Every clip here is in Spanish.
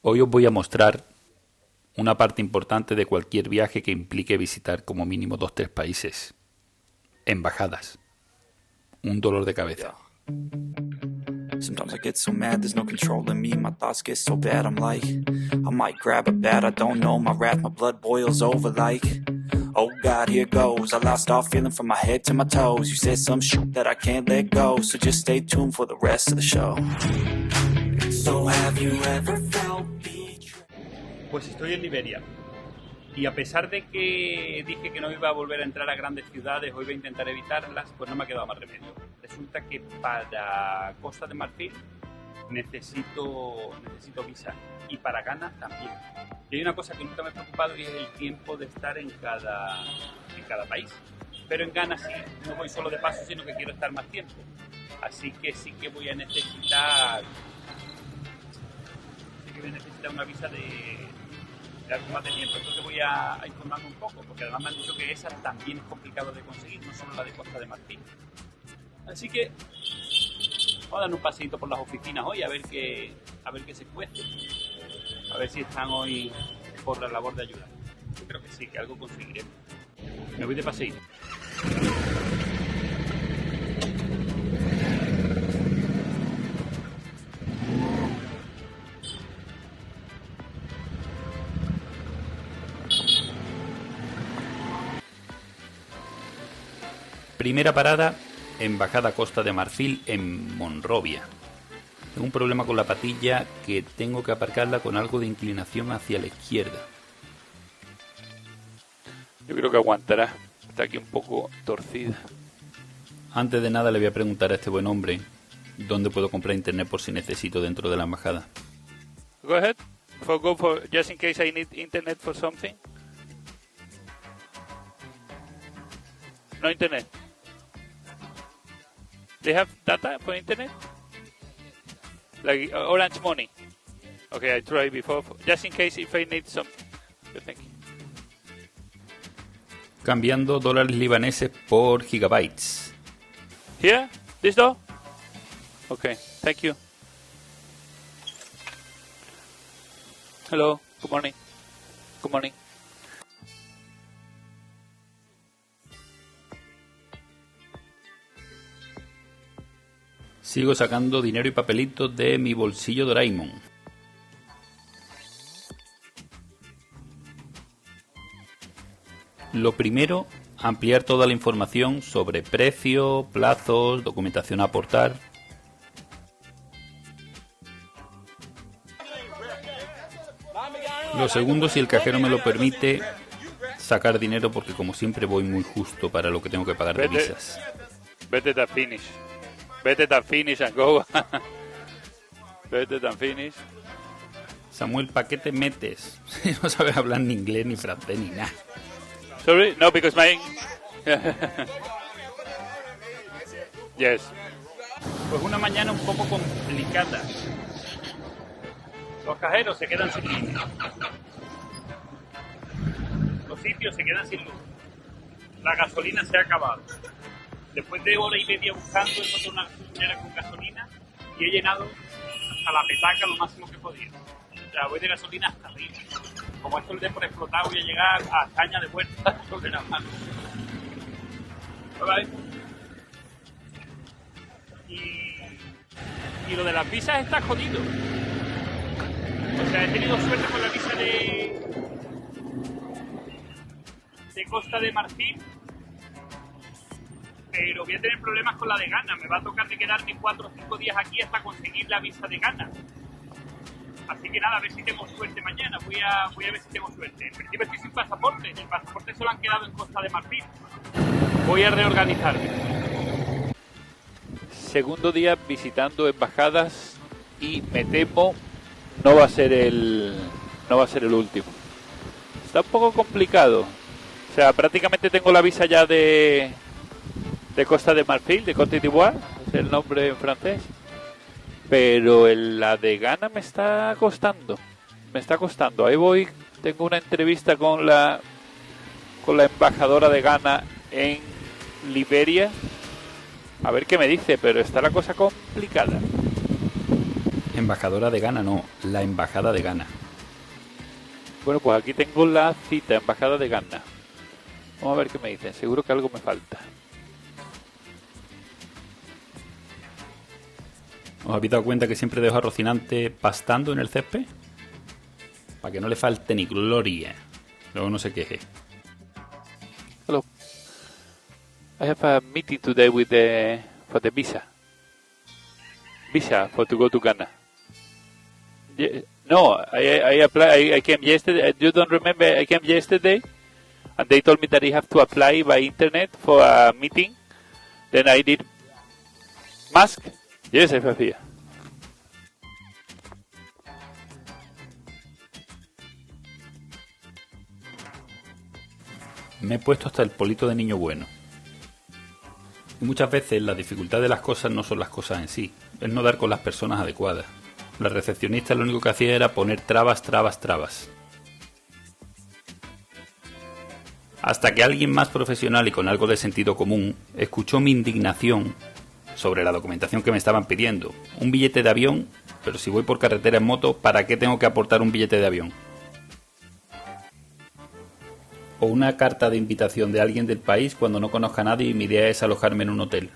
Hoy os voy a mostrar una parte importante de cualquier viaje que implique visitar como mínimo 2-3 países. Embajadas. Un dolor de cabeza. Sometimes I get so mad, there's no controlling me. My thoughts get so bad, I'm like, I might grab a bat, I don't know. My wrath, my blood boils over like, oh God, here goes. I lost all feeling from my head to my toes. You said some shit that I can't let go, so just stay tuned for the rest of the show. So have you ever felt betrayed? Pues estoy en Liberia. Y a pesar de que dije que no iba a volver a entrar a grandes ciudades o iba a intentar evitarlas, pues no me ha quedado más remedio. Resulta que para Costa de Marfil necesito visa. Y para Ghana también. Y hay una cosa que nunca me ha preocupado y es el tiempo de estar en cada país. Pero en Ghana sí, no voy solo de paso, sino que quiero estar más tiempo. Así que sí que voy a necesitar una visa de algo más de tiempo. Entonces voy a informarme un poco, porque además me han dicho que esa también es complicado de conseguir, no solo la de Costa de Marfil. Así que vamos a dar un paseito por las oficinas hoy a ver qué se cuece. A ver si están hoy por la labor de ayudar. Yo creo que sí, que algo conseguiremos. Me voy de paseito. Primera parada, Embajada Costa de Marfil en Monrovia. Tengo un problema con la patilla que tengo que aparcarla con algo de inclinación hacia la izquierda. Yo creo que aguantará. Está aquí un poco torcida. Antes de nada le voy a preguntar a este buen hombre dónde puedo comprar internet por si necesito dentro de la embajada. Go ahead. Go for just in case I need internet for something. No internet. They have data for internet? Like Orange Money. Okay, I tried before. Just in case if I need some. Thank you. Cambiando dólares libaneses por gigabytes. Here? This door? Okay, thank you. Hello, good morning. Good morning. Sigo sacando dinero y papelitos de mi bolsillo Doraemon. Lo primero, ampliar toda la información sobre precio, plazos, documentación a aportar. Lo segundo, si el cajero me lo permite, sacar dinero porque como siempre voy muy justo para lo que tengo que pagar de visas. Better finish. Better than finish and go. Better than finish. Samuel, ¿para qué te metes? No sabes hablar ni inglés, ni francés, ni nada. Sorry? No, because my... Yes. Pues una mañana un poco complicada. Los cajeros se quedan sin luz. Los sitios se quedan sin luz. La gasolina se ha acabado. Después de hora y media buscando, encontré una gasolinera con gasolina y he llenado hasta la petaca lo máximo que podía. O sea, voy de gasolina hasta arriba. Como esto le dé por explotar, voy a llegar a caña de vuelta sobre las manos. ¿Vale? Y lo de las visas está jodido. O sea, he tenido suerte con la visa de Costa de Marfil, pero voy a tener problemas con la de Ghana. Me va a tocar de quedarme 4 o 5 días aquí hasta conseguir la visa de Ghana. Así que nada, a ver si tengo suerte mañana. Voy a ver si tengo suerte. En principio estoy sin pasaporte. El pasaporte solo han quedado en Costa de Marfil. Voy a reorganizarme. Segundo día visitando embajadas y me temo no va a ser el último. Está un poco complicado. O sea, prácticamente tengo la visa ya de Costa de Marfil, de Côte d'Ivoire, es el nombre en francés. Pero la de Ghana me está costando. Ahí voy, tengo una entrevista con la embajadora de Ghana en Liberia. A ver qué me dice, pero está la cosa complicada. En embajadora de Ghana, no, la embajada de Ghana. Bueno, pues aquí tengo la cita, embajada de Ghana. Vamos a ver qué me dicen, seguro que algo me falta. ¿Os habéis dado cuenta que siempre dejo a Rocinante pastando en el césped? Para que no le falte ni gloria. Luego no se queje. Hello. I have a meeting today with for the visa. Visa for to go to Ghana. No, I apply. I came yesterday. You don't remember? I came yesterday, and they told me that I have to apply by internet for a meeting. Then I did mask. Yes, I have here. Me he puesto hasta el polito de niño bueno. Y muchas veces la dificultad de las cosas no son las cosas en sí, es no dar con las personas adecuadas. La recepcionista lo único que hacía era poner trabas. Hasta que alguien más profesional y con algo de sentido común escuchó mi indignación sobre la documentación que me estaban pidiendo. Un billete de avión, pero si voy por carretera en moto, ¿para qué tengo que aportar un billete de avión? O una carta de invitación de alguien del país cuando no conozca a nadie y mi idea es alojarme en un hotel.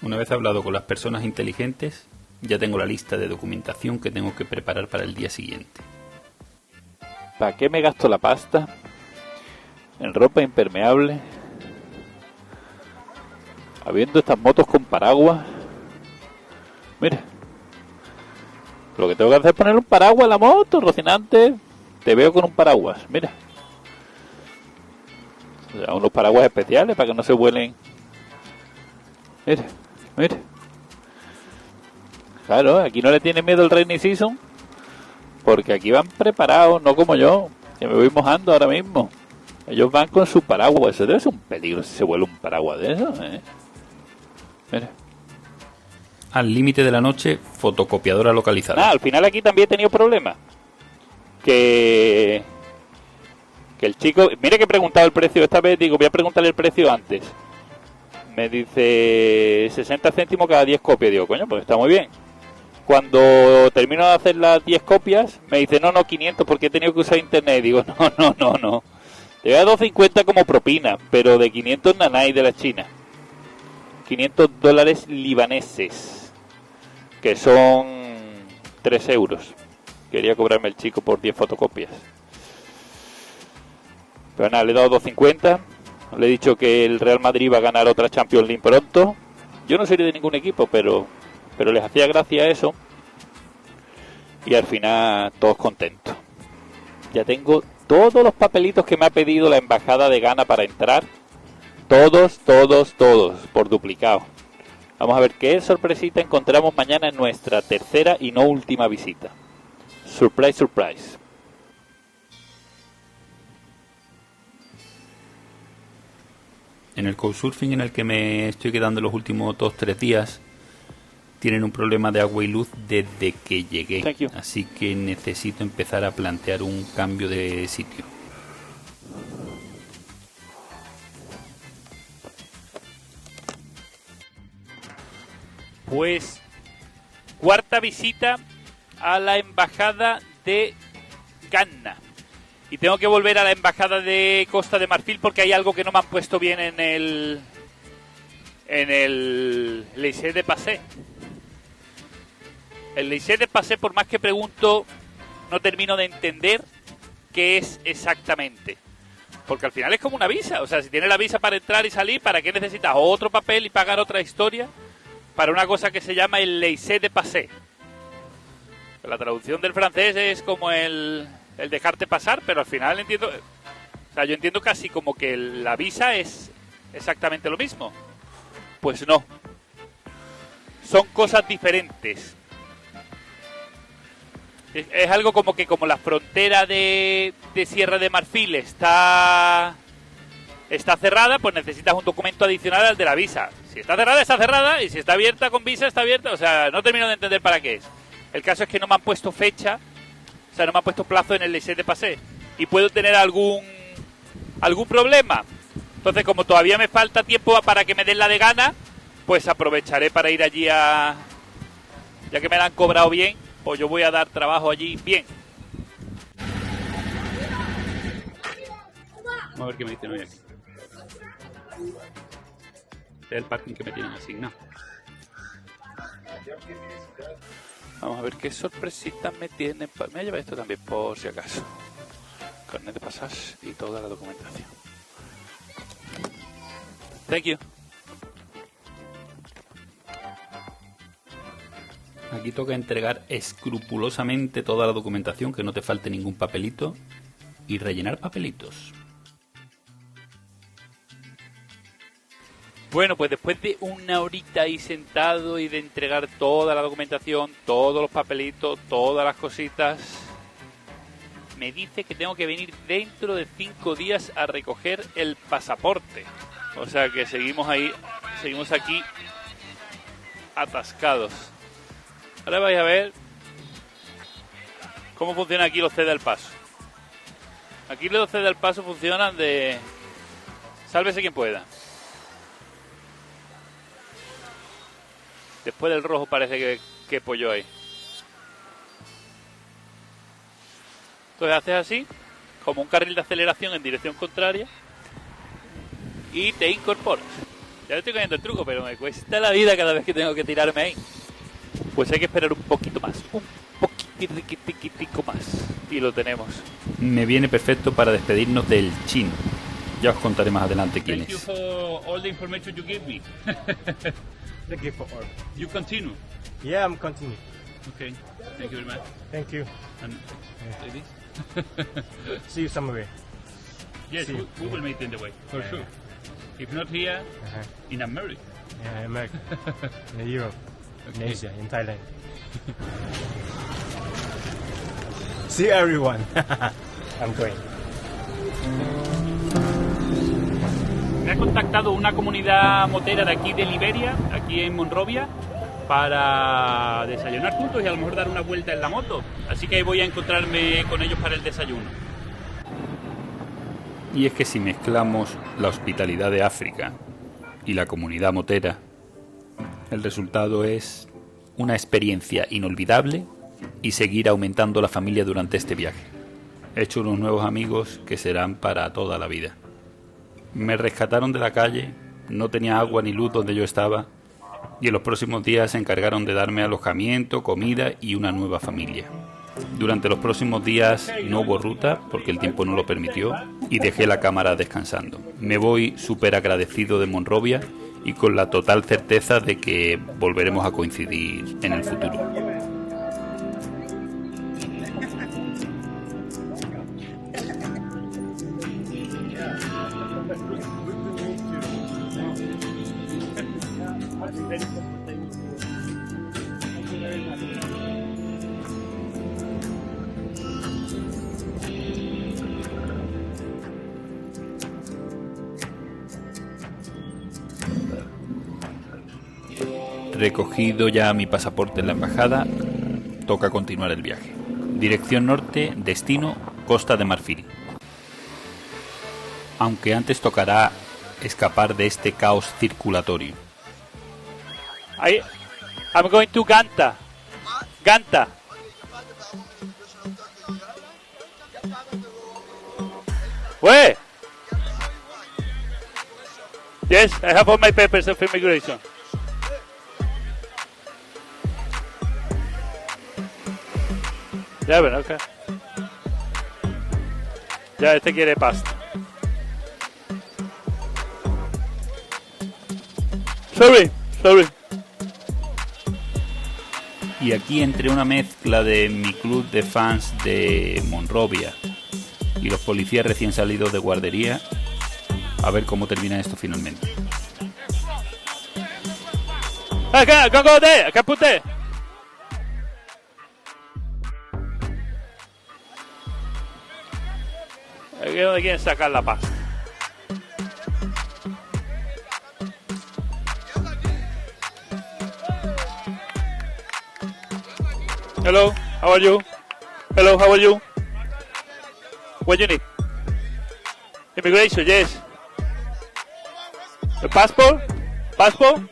Una vez hablado con las personas inteligentes, ya tengo la lista de documentación que tengo que preparar para el día siguiente. ¿Para qué me gasto la pasta en ropa impermeable? Habiendo estas motos con paraguas. Mira. Lo que tengo que hacer es poner un paraguas a la moto, Rocinante. Te veo con un paraguas, mira. O sea, unos paraguas especiales para que no se vuelen. Mira. Claro, aquí no le tiene miedo el rainy season. Porque aquí van preparados, no como yo, que me voy mojando ahora mismo. Ellos van con su paraguas. Eso debe ser un peligro si se vuelve un paraguas de eso, Mira. Al límite de la noche, fotocopiadora localizada. Al final aquí también he tenido problemas. Que el chico... Mire que he preguntado el precio. Esta vez digo, voy a preguntarle el precio antes. Me dice 60 céntimos cada 10 copias. Digo, coño, pues está muy bien. Cuando termino de hacer las 10 copias, me dice, no, 500 porque he tenido que usar internet. Digo, no. Te voy a dar 2.50 como propina, pero de 500 nanay de la China. $500 libaneses. Que son 3 euros. Quería cobrarme el chico por 10 fotocopias. Pero nada, le he dado 2.50. Le he dicho que el Real Madrid va a ganar otra Champions League pronto. Yo no seré de ningún equipo, pero les hacía gracia eso. Y al final todos contentos. Ya tengo todos los papelitos que me ha pedido la embajada de Ghana para entrar. Todos, por duplicado. Vamos a ver qué sorpresita encontramos mañana en nuestra tercera y no última visita. Surprise. En el couchsurfing en el que me estoy quedando los últimos 2-3 días, tienen un problema de agua y luz desde que llegué. Así que necesito empezar a plantear un cambio de sitio. Pues cuarta visita a la embajada de Ghana. Y tengo que volver a la embajada de Costa de Marfil porque hay algo que no me han puesto bien en el laissez-passer. El laissez-passer, por más que pregunto, no termino de entender qué es exactamente. Porque al final es como una visa. O sea, si tienes la visa para entrar y salir, ¿para qué necesitas otro papel y pagar otra historia? Para una cosa que se llama el laissez-passer. La traducción del francés es como el dejarte pasar, pero al final entiendo... O sea, yo entiendo casi como que la visa es exactamente lo mismo. Pues no. Son cosas diferentes. Es algo como que como la frontera de Sierra de Marfil está cerrada, pues necesitas un documento adicional al de la visa. Si está cerrada, está cerrada, y si está abierta con visa, está abierta. O sea, no termino de entender para qué es. El caso es que no me han puesto fecha, o sea, no me han puesto plazo en el laissez-passer. Y puedo tener algún problema. Entonces, como todavía me falta tiempo para que me den la de Ghana, pues aprovecharé para ir allí a... Ya que me la han cobrado bien, pues yo voy a dar trabajo allí bien. Vamos a ver qué me dicen hoy aquí. Este es el parking que me tienen asignado. Vamos a ver qué sorpresitas me tienen. Me voy a llevar esto también, por si acaso. Carnet de pasaje y toda la documentación. Thank you. Aquí toca entregar escrupulosamente toda la documentación, que no te falte ningún papelito, y rellenar papelitos. Bueno, pues después de una horita ahí sentado y de entregar toda la documentación, todos los papelitos, todas las cositas, me dice que tengo que venir dentro de 5 días a recoger el pasaporte. O sea que seguimos ahí, seguimos aquí atascados. Ahora vais a ver cómo funciona aquí los ceda al paso. Aquí los ceda al paso funcionan de... Sálvese quien pueda. Después del rojo parece que pollo hay. Entonces haces así, como un carril de aceleración en dirección contraria, y te incorporas. Ya le estoy cogiendo el truco, pero me cuesta la vida cada vez que tengo que tirarme ahí. Pues hay que esperar un poquito más, un poquitico más, y lo tenemos. Me viene perfecto para despedirnos del chino. Ya os contaré más adelante quién Thank you es. for all the information you give me. Thank you for all. You continue. Yeah, I'm continuing. Okay. Thank you very much. Thank you. And ladies? See you somewhere. Yes, See you. we will meet in the way, for Yeah. sure. If not here, Uh-huh. in America. Yeah, in America, in Europe, in Okay. Asia, in Thailand. See everyone. I'm going. Me ha contactado una comunidad motera de aquí de Liberia, aquí en Monrovia, para desayunar juntos y a lo mejor dar una vuelta en la moto. Así que voy a encontrarme con ellos para el desayuno. Y es que si mezclamos la hospitalidad de África y la comunidad motera, el resultado es una experiencia inolvidable y seguir aumentando la familia durante este viaje. He hecho unos nuevos amigos que serán para toda la vida. Me rescataron de la calle, no tenía agua ni luz donde yo estaba, y en los próximos días se encargaron de darme alojamiento, comida y una nueva familia. Durante los próximos días no hubo ruta porque el tiempo no lo permitió y dejé la cámara descansando. Me voy súper agradecido de Monrovia y con la total certeza de que volveremos a coincidir en el futuro. Recogido ya mi pasaporte en la embajada, toca continuar el viaje. Dirección norte, destino Costa de Marfil. Aunque antes tocará escapar de este caos circulatorio. I'm going to Ganta. Ganta. Where? Yes, I have all my papers of immigration. Ya, bueno, ok. Ya, este quiere pasta. Sorry. Y aquí entre una mezcla de mi club de fans de Monrovia y los policías recién salidos de guardería, a ver cómo termina esto finalmente. Acá, acá puté. Aquí es donde quieren sacar la pasta. Hello, how are you? Hello, how are you? What you need? Immigration, yes. The passport? Passport?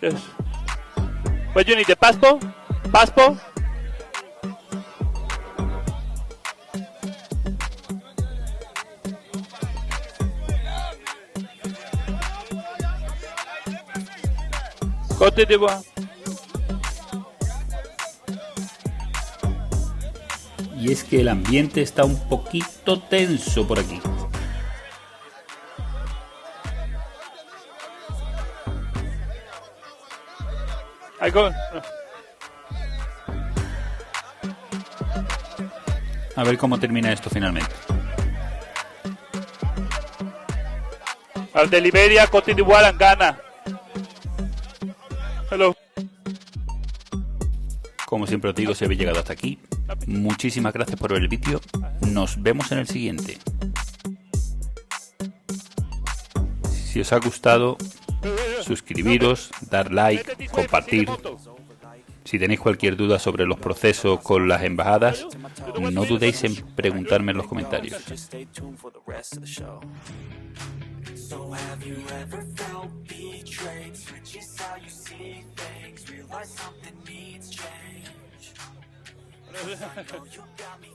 Yes. What you need, the passport? Passport? Côte d'Ivoire. Y es que el ambiente está un poquito tenso por aquí. I go. A ver cómo termina esto finalmente. Al de Liberia, Côte d'Ivoire, and Ghana. Hello. Como siempre os digo, si habéis llegado hasta aquí, muchísimas gracias por ver el vídeo. Nos vemos en el siguiente. Si os ha gustado, suscribiros, dar like, compartir. Si tenéis cualquier duda sobre los procesos con las embajadas, no dudéis en preguntarme en los comentarios. So have you ever felt betrayed? Switches how you see things. Realize something needs change. I know you got me.